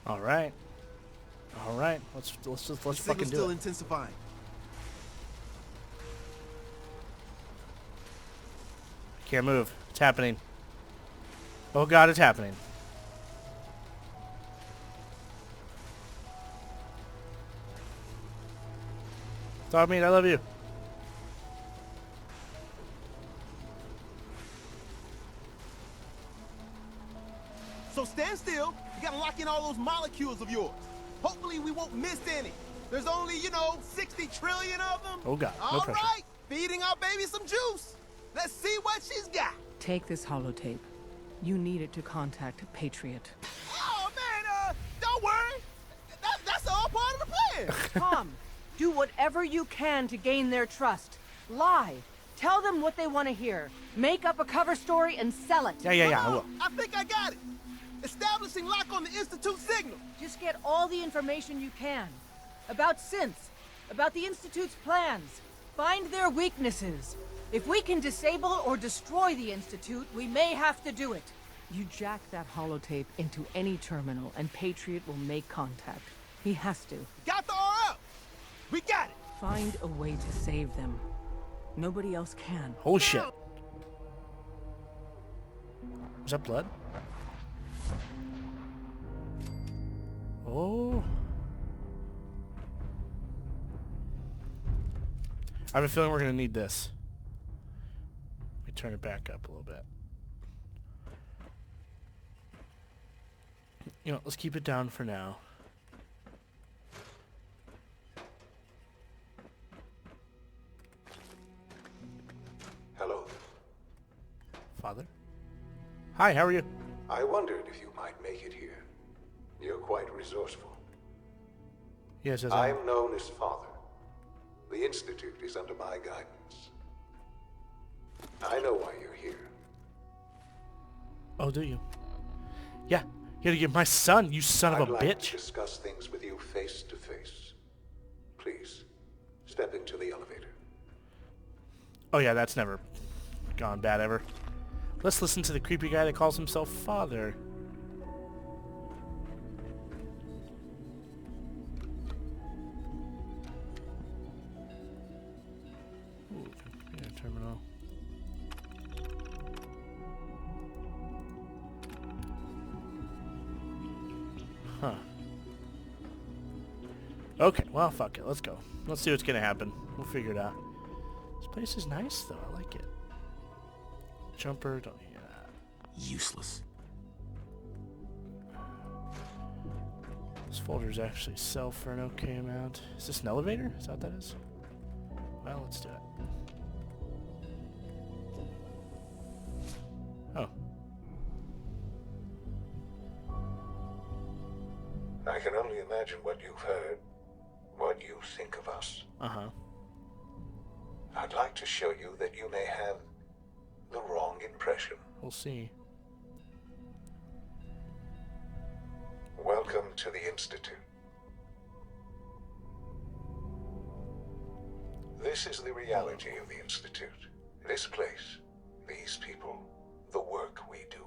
All right. All right. Let's fucking do still it. intensifying. Can't move. It's happening. Oh god, it's happening. Dogmeat, I love you. So stand still. You gotta lock in all those molecules of yours. Hopefully we won't miss any. There's only, 60 trillion of them. Oh god, no All pressure. right, feeding our baby some juice. Let's see what she's got. Take this holotape. You need it to contact Patriot. Oh man, don't worry. That's all part of the plan. Tom, do whatever you can to gain their trust. Lie. Tell them what they want to hear. Make up a cover story and sell it. Yeah, I will. I think I got it. Establishing lock on the Institute signal. Just get all the information you can. About synths. About the Institute's plans. Find their weaknesses. If we can disable or destroy the Institute, we may have to do it. You jack that holotape into any terminal and Patriot will make contact. He has to. Got the RL. We got it. Find a way to save them. Nobody else can. Oh shit. Is that blood? Oh. I have a feeling we're gonna need this. Let me turn it back up a little bit. Let's keep it down for now. Hello. Father? Hi, how are you? I wondered if you might make it here. You're quite resourceful. Yes, as I'm known as Father. The Institute is under my guidance. I know why you're here. Oh, do you? Yeah. You gotta get my son, you son of a I'd like bitch. to discuss things with you face to face. Please, step into the elevator. Oh yeah, that's never gone bad ever. Let's listen to the creepy guy that calls himself Father. Ooh, computer terminal. Huh. Okay, well, fuck it. Let's go. Let's see what's gonna happen. We'll figure it out. This place is nice, though. I like it. Jumper, don't need that. Useless. This folder's actually sell for an okay amount. Is this an elevator? Is that what that is? Well, let's do it. Oh. I can only imagine what you've heard, what you think of us. Uh-huh. I'd like to show you that you may have the wrong impression. We'll see. Welcome to the Institute. This is the reality of the Institute. This place, these people, the work we do.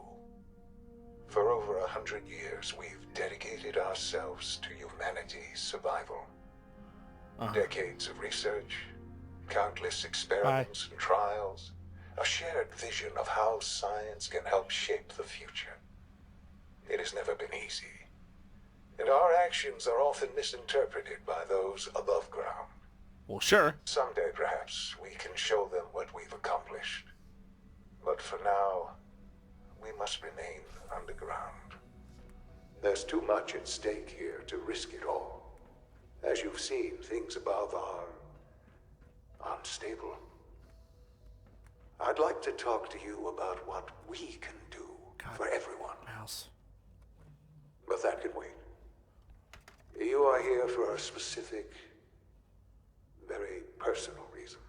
For over 100 years, we've dedicated ourselves to humanity's survival. Decades of research, countless experiments and trials, a shared vision of how science can help shape the future. It has never been easy, and our actions are often misinterpreted by those above ground. Well, sure. Someday, perhaps, we can show them what we've accomplished. But for now, we must remain underground. There's too much at stake here to risk it all. As you've seen, things above are unstable. I'd like to talk to you about what we can do for everyone. Mouse. But that can wait. You are here for a specific, very personal reason.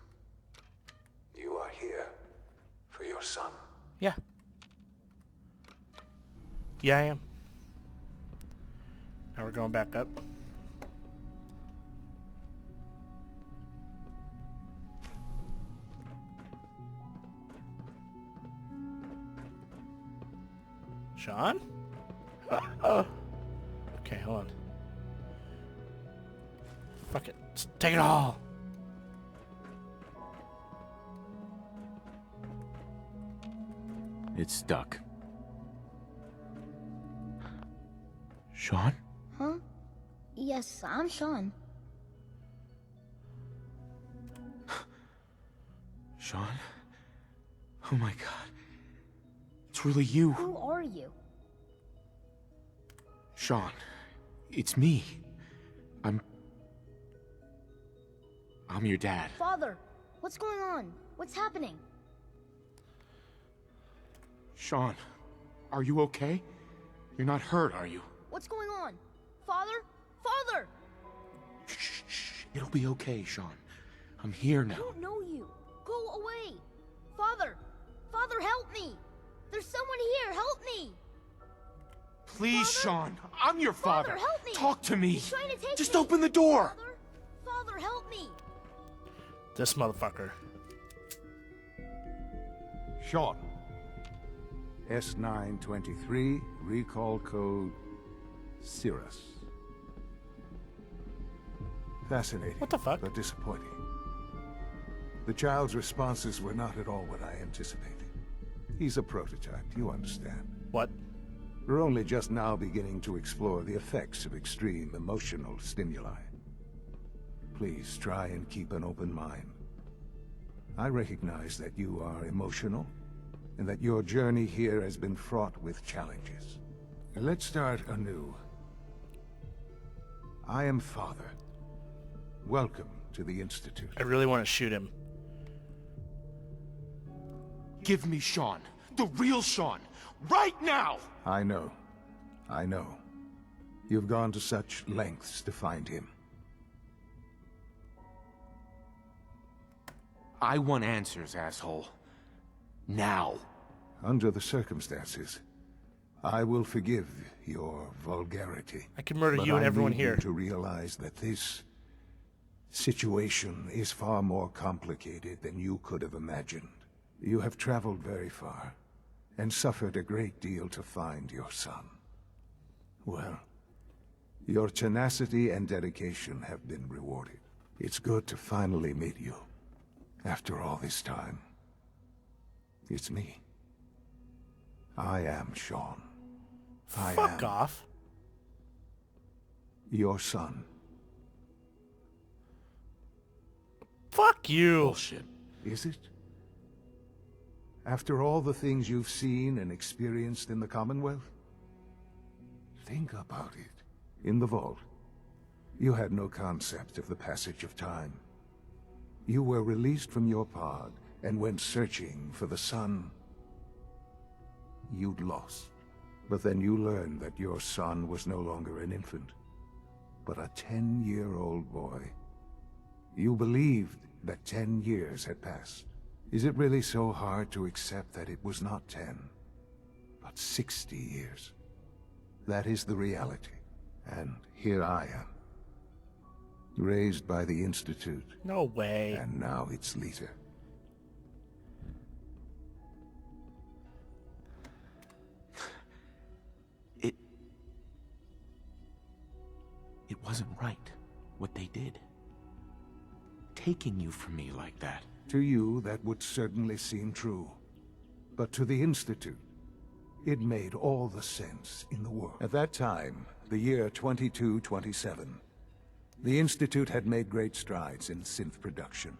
You are here for your son. Yeah. Yeah, I am. Now we're going back up. Sean? Okay, hold on. Fuck it. Let's take it all. It's stuck. Sean? Huh? Yes, I'm Sean. Sean? Oh my god. It's really you. Who are you? Sean. It's me. I'm your dad. Father, what's going on? What's happening? Sean, are you okay? You're not hurt, are you? What's going on? Father? Father! Shh. It'll be okay, Sean. I'm here I now. don't know you. Go away. Father! Father, help me! There's someone here, help me! Please, Father? Sean. I'm your father. Father, help me! Talk to me. He's trying to take Just me. open the door. Father? Father, help me! This motherfucker. Sean. S923, recall code Cirrus. Fascinating. What the fuck? But disappointing. The child's responses were not at all what I anticipated. He's a prototype, you understand. What? We're only just now beginning to explore the effects of extreme emotional stimuli. Please try and keep an open mind. I recognize that you are emotional, and that your journey here has been fraught with challenges. Let's start anew. I am Father. Welcome to the Institute. I really want to shoot him. Give me Sean. The real Sean. Right now! I know. I know. You've gone to such lengths to find him. I want answers, asshole. Now. Under the circumstances, I will forgive your vulgarity. I can murder but you and I everyone need here. you to realize that this situation is far more complicated than you could have imagined. You have traveled very far, and suffered a great deal to find your son. Well, your tenacity and dedication have been rewarded. It's good to finally meet you, after all this time. It's me. I am Sean. I Fuck am off. your son. Fuck you. Bullshit. Is it? After all the things you've seen and experienced in the Commonwealth? Think about it. In the Vault, you had no concept of the passage of time. You were released from your pod and went searching for the son you'd lost. But then you learned that your son was no longer an infant, but a 10-year-old boy. You believed that 10 years had passed. Is it really so hard to accept that it was not 10, but 60 years? That is the reality. And here I am, raised by the Institute, No way. and now its leader. It wasn't right, what they did. Taking you from me like that. To you, that would certainly seem true. But to the Institute, it made all the sense in the world. At that time, the year 2227, the Institute had made great strides in synth production.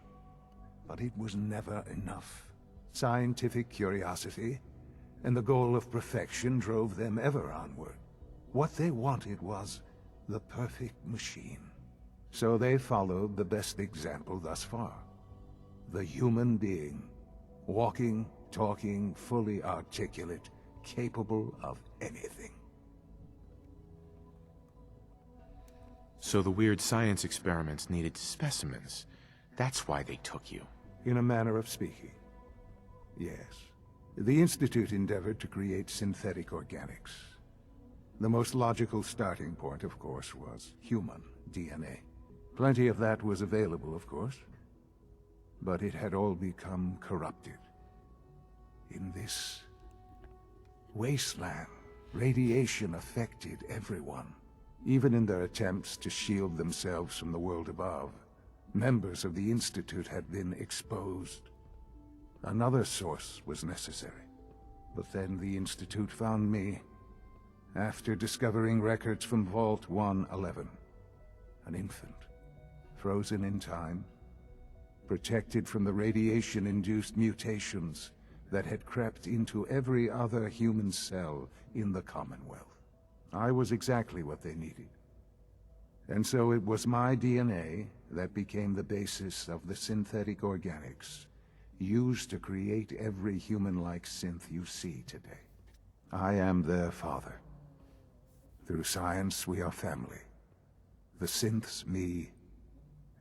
But it was never enough. Scientific curiosity and the goal of perfection drove them ever onward. What they wanted was the perfect machine. So they followed the best example thus far. The human being. Walking, talking, fully articulate, capable of anything. So the weird science experiments needed specimens. That's why they took you. In a manner of speaking. Yes. The Institute endeavored to create synthetic organics. The most logical starting point, of course, was human DNA. Plenty of that was available, of course. But it had all become corrupted. In this wasteland, radiation affected everyone. Even in their attempts to shield themselves from the world above, members of the Institute had been exposed. Another source was necessary. But then the Institute found me, after discovering records from Vault 111. An infant, frozen in time, protected from the radiation-induced mutations that had crept into every other human cell in the Commonwealth. I was exactly what they needed. And so it was my DNA that became the basis of the synthetic organics used to create every human-like synth you see today. I am their father. Through science, we are family. The synths, me,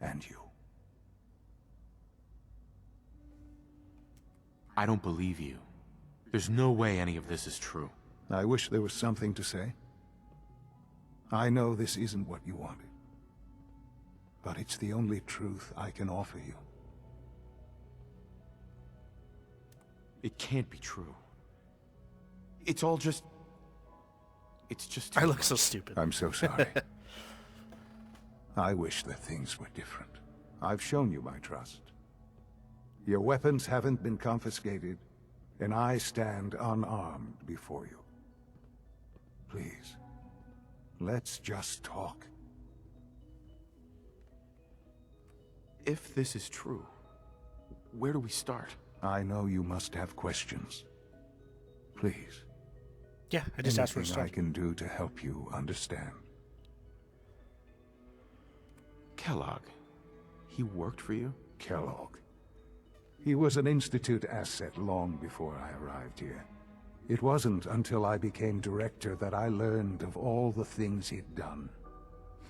and you. I don't believe you. There's no way any of this is true. I wish there was something to say. I know this isn't what you wanted. But it's the only truth I can offer you. It can't be true. It's all just... It's just... I look so stupid. I'm so sorry. I wish that things were different. I've shown you my trust. Your weapons haven't been confiscated, and I stand unarmed before you. Please, let's just talk. If this is true, where do we start? I know you must have questions. Please. Yeah, I just asked for a Anything start. I can do to help you understand. Kellogg. He worked for you? Kellogg. He was an Institute asset long before I arrived here. It wasn't until I became director that I learned of all the things he'd done.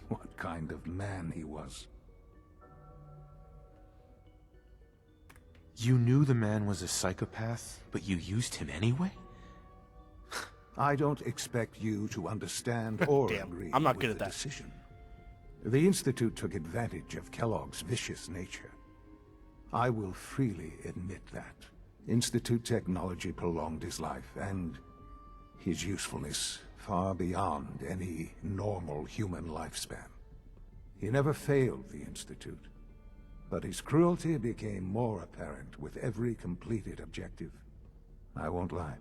What kind of man he was. You knew the man was a psychopath, but you used him anyway? I don't expect you to understand or Damn, agree I'm not with good at the that. decision. The Institute took advantage of Kellogg's vicious nature. I will freely admit that. Institute technology prolonged his life, and his usefulness far beyond any normal human lifespan. He never failed the Institute, but his cruelty became more apparent with every completed objective. I won't lie.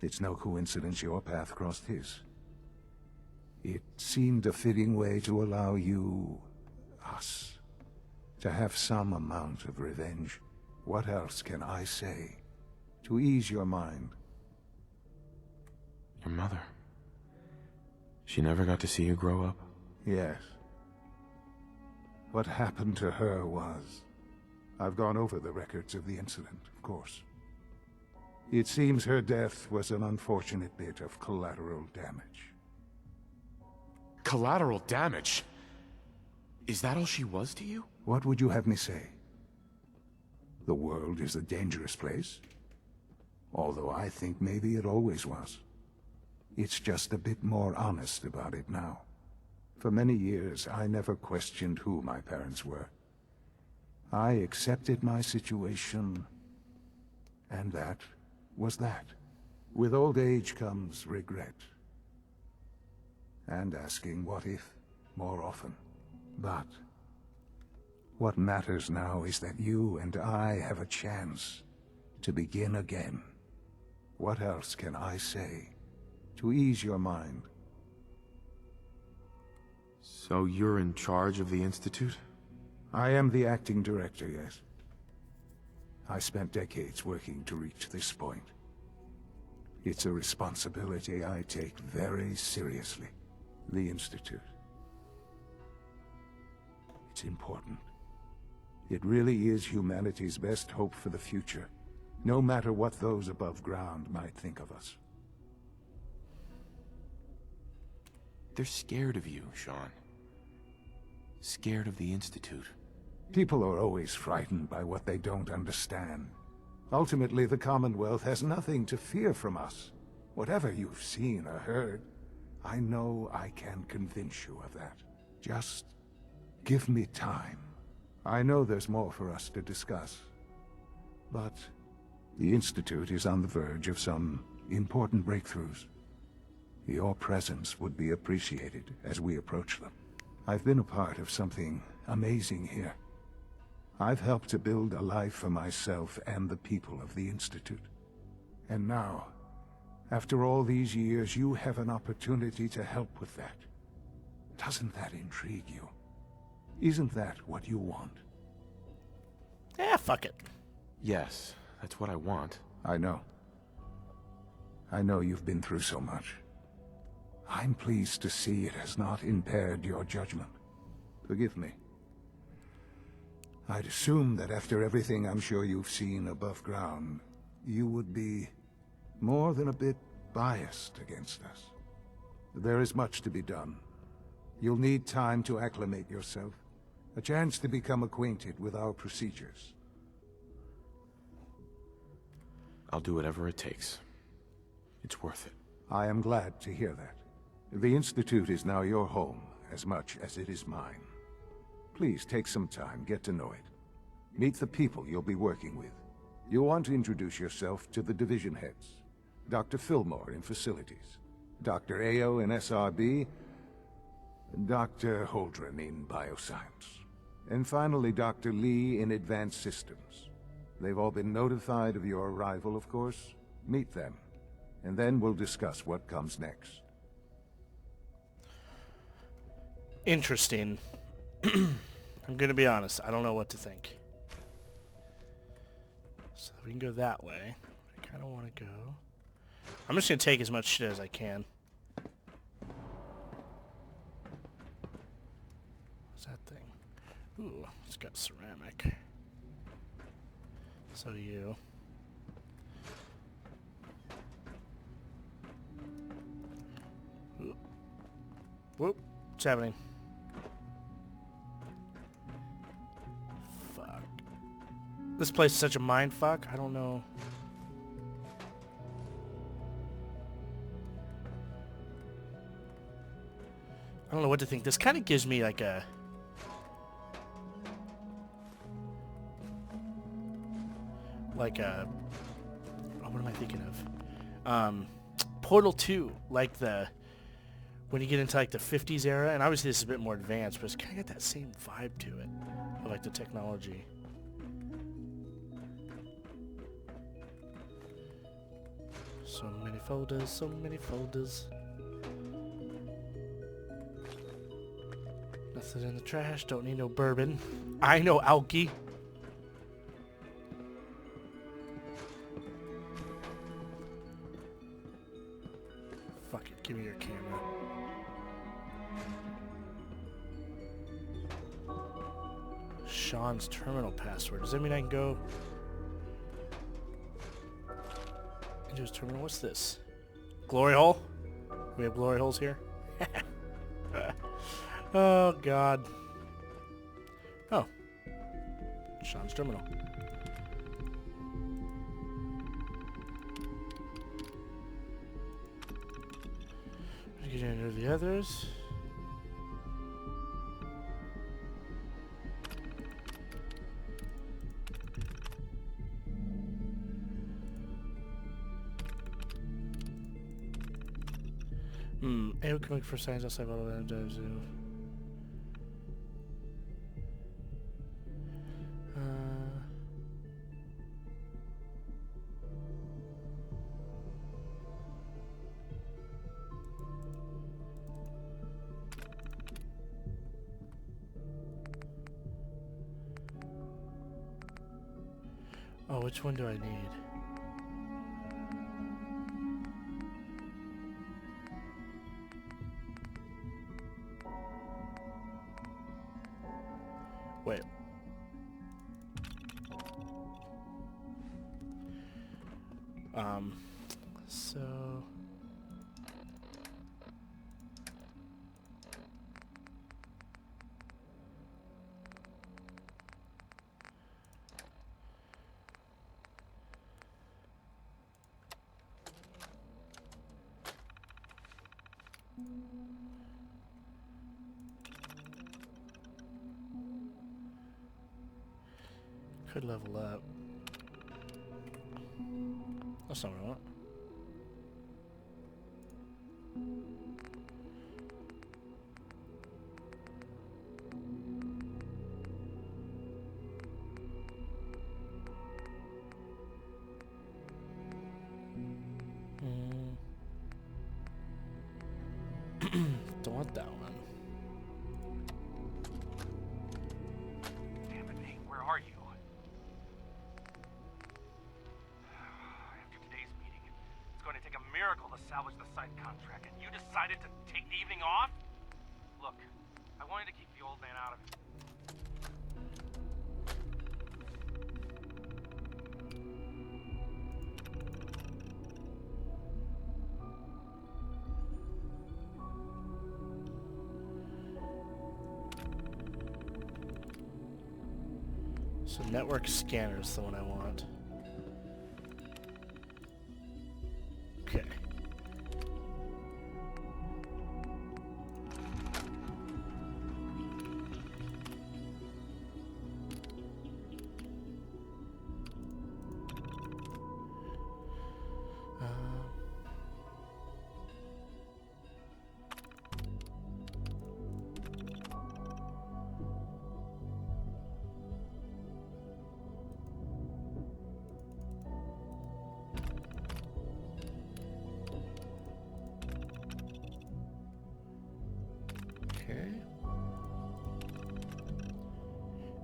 It's no coincidence your path crossed his. It seemed a fitting way to allow you, us, to have some amount of revenge. What else can I say to ease your mind? Your mother. She never got to see you grow up? Yes. What happened to her was... I've gone over the records of the incident, of course. It seems her death was an unfortunate bit of collateral damage. Collateral damage? Is that all she was to you? What would you have me say? The world is a dangerous place? Although I think maybe it always was. It's just a bit more honest about it now. For many years, I never questioned who my parents were. I accepted my situation, and that was that. With old age comes regret. And asking what if more often. But what matters now is that you and I have a chance to begin again. What else can I say to ease your mind? So you're in charge of the Institute? I am the acting director, yes. I spent decades working to reach this point. It's a responsibility I take very seriously. The Institute. It's important. It really is humanity's best hope for the future, no matter what those above ground might think of us. They're scared of you, Sean. Scared of the Institute. People are always frightened by what they don't understand. Ultimately, the Commonwealth has nothing to fear from us. Whatever you've seen or heard, I know I can convince you of that. Just give me time. I know there's more for us to discuss. But the Institute is on the verge of some important breakthroughs. Your presence would be appreciated as we approach them. I've been a part of something amazing here. I've helped to build a life for myself and the people of the Institute. And now, after all these years, you have an opportunity to help with that. Doesn't that intrigue you? Isn't that what you want? Yeah, fuck it. Yes, that's what I want. I know. I know you've been through so much. I'm pleased to see it has not impaired your judgment. Forgive me. I'd assume that after everything I'm sure you've seen above ground, you would be more than a bit biased against us. There is much to be done. You'll need time to acclimate yourself, a chance to become acquainted with our procedures. I'll do whatever it takes. It's worth it. I am glad to hear that. The Institute is now your home, as much as it is mine. Please take some time, get to know it. Meet the people you'll be working with. You'll want to introduce yourself to the division heads. Dr. Fillmore in Facilities, Dr. Ayo in SRB, Dr. Holdren in Bioscience, and finally Dr. Lee in Advanced Systems. They've all been notified of your arrival, of course. Meet them, and then we'll discuss what comes next. Interesting. I'm gonna be honest, I don't know what to think. So we can go that way. I kinda wanna go. I'm just gonna take as much shit as I can. What's that thing? Ooh, it's got ceramic. So do you. Ooh. Whoop. What's happening? Fuck. This place is such a mindfuck. I don't know. I don't know what to think. This kind of gives me like a... Oh, what am I thinking of? Portal 2. Like the... When you get into like the 50s era. And obviously this is a bit more advanced. But it's kind of got that same vibe to it. I like the technology. So many folders. So many folders. Nothing in the trash. Don't need no bourbon. I know alky. Fuck it. Give me your camera. Sean's terminal password. Does that mean I can go into his terminal? What's this? Glory hole? We have glory holes here? Oh, God. Oh. Sean's terminal. Get into the others. AO coming for signs outside of all of them. Oh, which one do I need? Wait. So... Could level up. That's not what I want. Don't want that one. Damn it, Nate, where are you? After today's meeting, it's going to take a miracle to salvage the site contract, and you decided to take the evening off? Look, I wanted to keep the old man out of it. So network scanner is the one I want. Okay. Okay.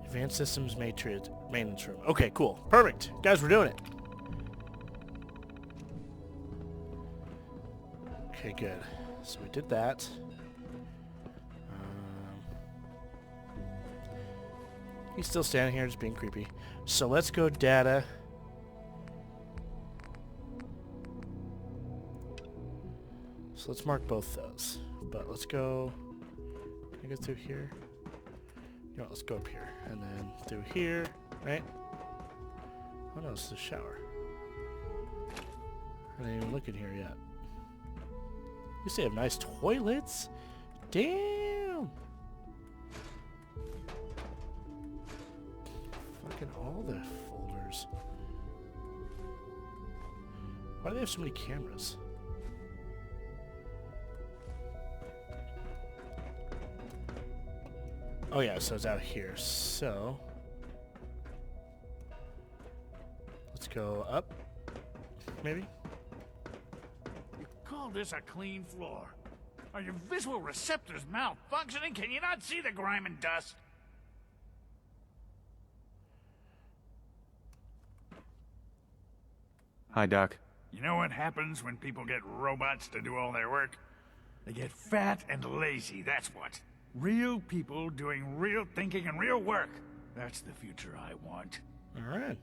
Advanced Systems Maintenance Room. Okay, cool. Perfect. Guys, we're doing it. Okay, good. So we did that. He's still standing here just being creepy. So let's go data. So let's mark both those. But let's go... Can I go through here? No, let's go up here. And then through here, right? Oh no, it's the shower. I didn't even look in here yet. You say they have nice toilets? Damn! Fucking all the folders. Why do they have so many cameras? Oh yeah, so it's out here. So let's go up, maybe? You call this a clean floor? Are your visual receptors malfunctioning? Can you not see the grime and dust? Hi, Doc. You know what happens when people get robots to do all their work? They get fat and lazy, that's what. Real people doing real thinking and real work. That's the future I want. Alright.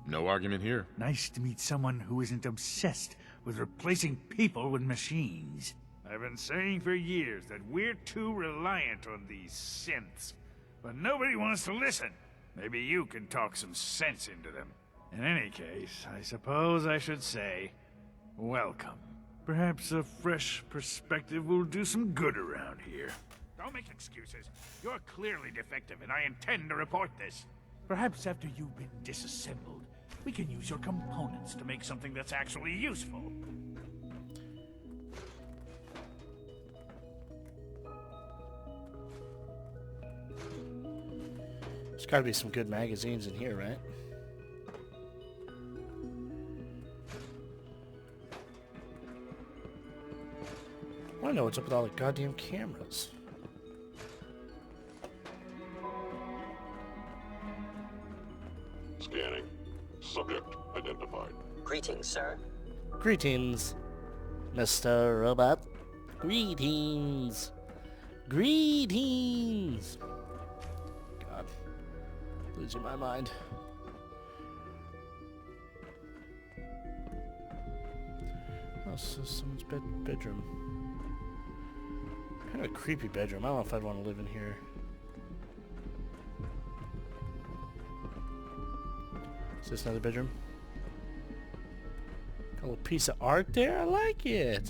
No argument here. Nice to meet someone who isn't obsessed with replacing people with machines. I've been saying for years that we're too reliant on these synths. But nobody wants to listen. Maybe you can talk some sense into them. In any case, I suppose I should say, welcome. Perhaps a fresh perspective will do some good around here. Don't make excuses. You're clearly defective, and I intend to report this. Perhaps after you've been disassembled, we can use your components to make something that's actually useful. There's gotta be some good magazines in here, right? I wanna know what's up with all the goddamn cameras. Scanning. Subject identified. Greetings, sir. Greetings, Mr. Robot. Greetings. Greetings. God. Losing my mind. Oh, so someone's bedroom. Kind of a creepy bedroom. I don't know if I'd want to live in here. Is this another bedroom? Got a little piece of art there. I like it.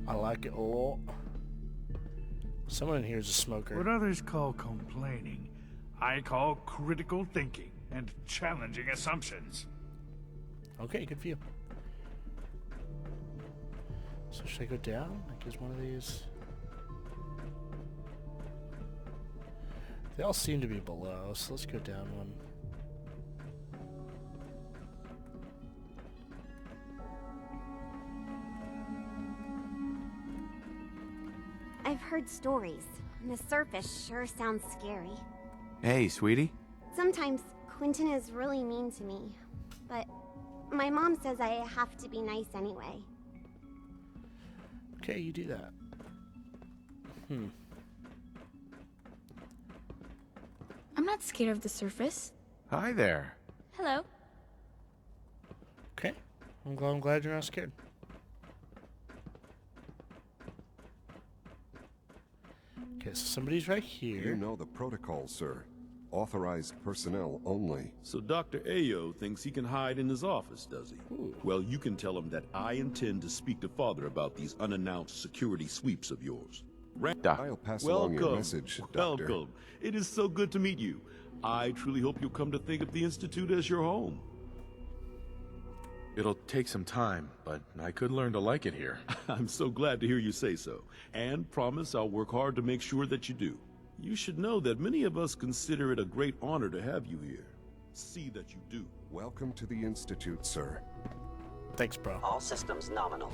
I like it a lot. Someone in here is a smoker. What others call complaining, I call critical thinking and challenging assumptions. Okay, good for you. So should I go down? Like, is one of these... They all seem to be below, so let's go down one. I've heard stories, and the surface sure sounds scary. Hey, sweetie. Sometimes Quentin is really mean to me, but my mom says I have to be nice anyway. Okay, you do that. I'm not scared of the surface. Hi there. Hello. Okay. I'm glad you're not scared. Okay, so somebody's right here. You know the protocol, sir. Authorized personnel only. So Dr. Ayo thinks he can hide in his office, does he? Ooh. Well, you can tell him that I intend to speak to Father about these unannounced security sweeps of yours. I'll pass along your message, Doctor. Welcome. It is so good to meet you. I truly hope you'll come to think of the Institute as your home. It'll take some time, but I could learn to like it here. I'm so glad to hear you say so, and promise I'll work hard to make sure that you do. You should know that many of us consider it a great honor to have you here. See that you do. Welcome to the Institute, sir. Thanks, bro. All systems nominal.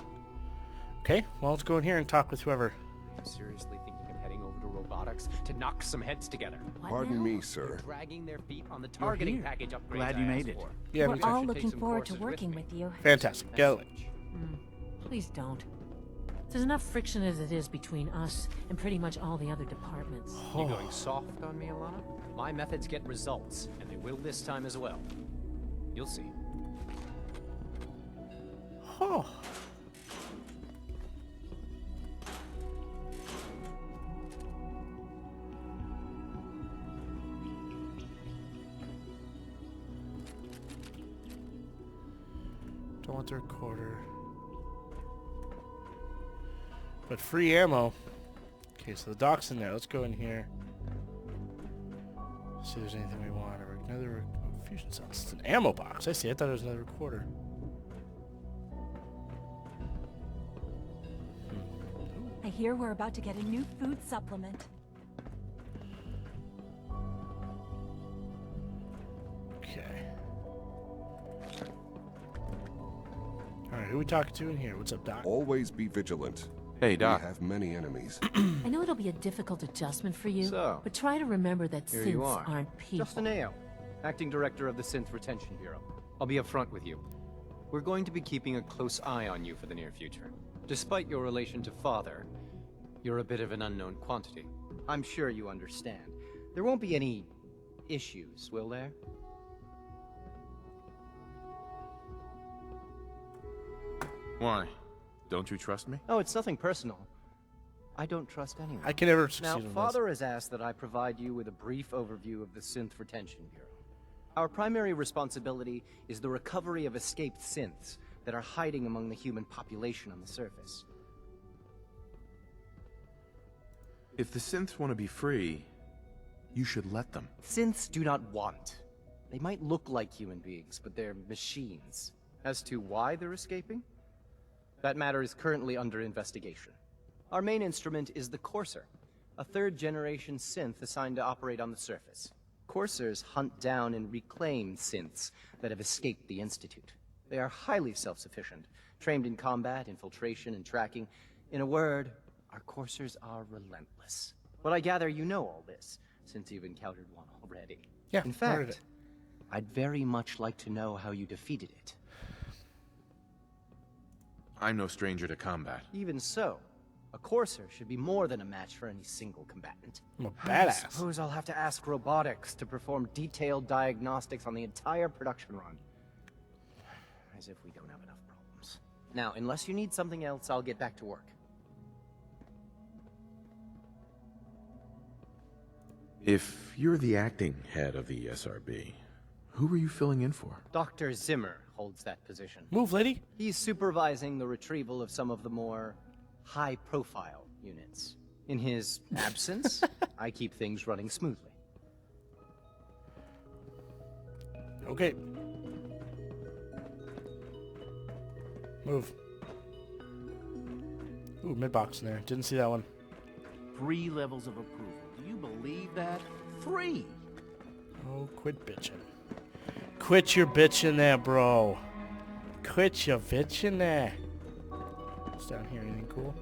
Okay, well, let's go in here and talk with whoever. I'm seriously thinking of heading over to robotics to knock some heads together. Pardon me, sir. Dragging their feet on the targeting package upgrades. Glad you I made asked it. for. Yeah, We're me too. all Should take looking some forward to courses with working me. with you. Fantastic. Go. Please don't. There's enough friction as it is between us and pretty much all the other departments. You going soft on me, Alana? My methods get results, and they will this time as well. You'll see. Oh. Don't want the recorder. But free ammo. Okay, so the dock's in there. Let's go in here. See if there's anything we want. Another fusion cell. It's an ammo box. I see. I thought it was another recorder. I hear we're about to get a new food supplement. Okay. Alright, who are we talking to in here? What's up, Doc? Always be vigilant. Hey, Doc. We have many enemies. I know it'll be a difficult adjustment for you, So, but try to remember that Here you synths are. aren't people. Justin Ayo, Acting Director of the Synth Retention Bureau. I'll be upfront with you. We're going to be keeping a close eye on you for the near future. Despite your relation to Father, you're a bit of an unknown quantity. I'm sure you understand. There won't be any issues, will there? Why? Don't you trust me? Oh, it's nothing personal. I don't trust anyone. I can never succeed Now, on this. Father has asked that I provide you with a brief overview of the Synth Retention Bureau. Our primary responsibility is the recovery of escaped synths that are hiding among the human population on the surface. If the synths want to be free, you should let them. Synths do not want. They might look like human beings, but they're machines. As to why they're escaping? That matter is currently under investigation. Our main instrument is the Courser, a third-generation synth assigned to operate on the surface. Coursers hunt down and reclaim synths that have escaped the Institute. They are highly self-sufficient, trained in combat, infiltration, and tracking. In a word, our Coursers are relentless. But I gather you know all this, since you've encountered one already. Yeah, In heard fact, it. I'd very much like to know how you defeated it. I'm no stranger to combat. Even so, a Courser should be more than a match for any single combatant. I'm a I badass. suppose I'll have to ask robotics to perform detailed diagnostics on the entire production run. As if we don't have enough problems. Now, unless you need something else, I'll get back to work. If you're the acting head of the SRB, who are you filling in for? Dr. Zimmer holds that position. Move, lady. He's supervising the retrieval of some of the more high-profile units. In his absence, I keep things running smoothly. Okay. Move. Ooh, mid-box in there. Didn't see that one. 3 levels of approval. Do you believe that? 3! Oh, quit bitching. Quit your bitching there, bro. Quit your bitching there. What's down here? Anything cool?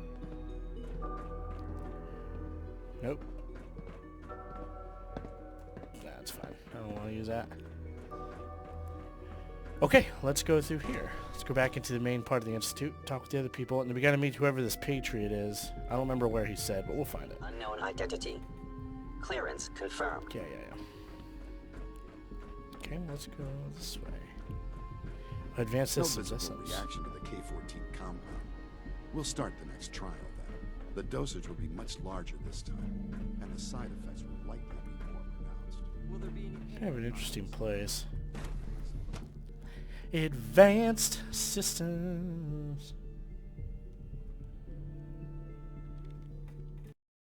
Nope. That's fine. I don't want to use that. Okay, let's go through here. Let's go back into the main part of the Institute, talk with the other people, and then we gotta meet whoever this Patriot is. I don't remember where he said, but we'll find it. Unknown identity. Clearance confirmed. Yeah. Okay, let's go this way. Advanced systems. No visible reaction to the K-14 compound. We'll start the next trial then. The dosage will be much larger this time, and the side effects will likely be more pronounced. Will there be any... Kind of an interesting place. Advanced systems.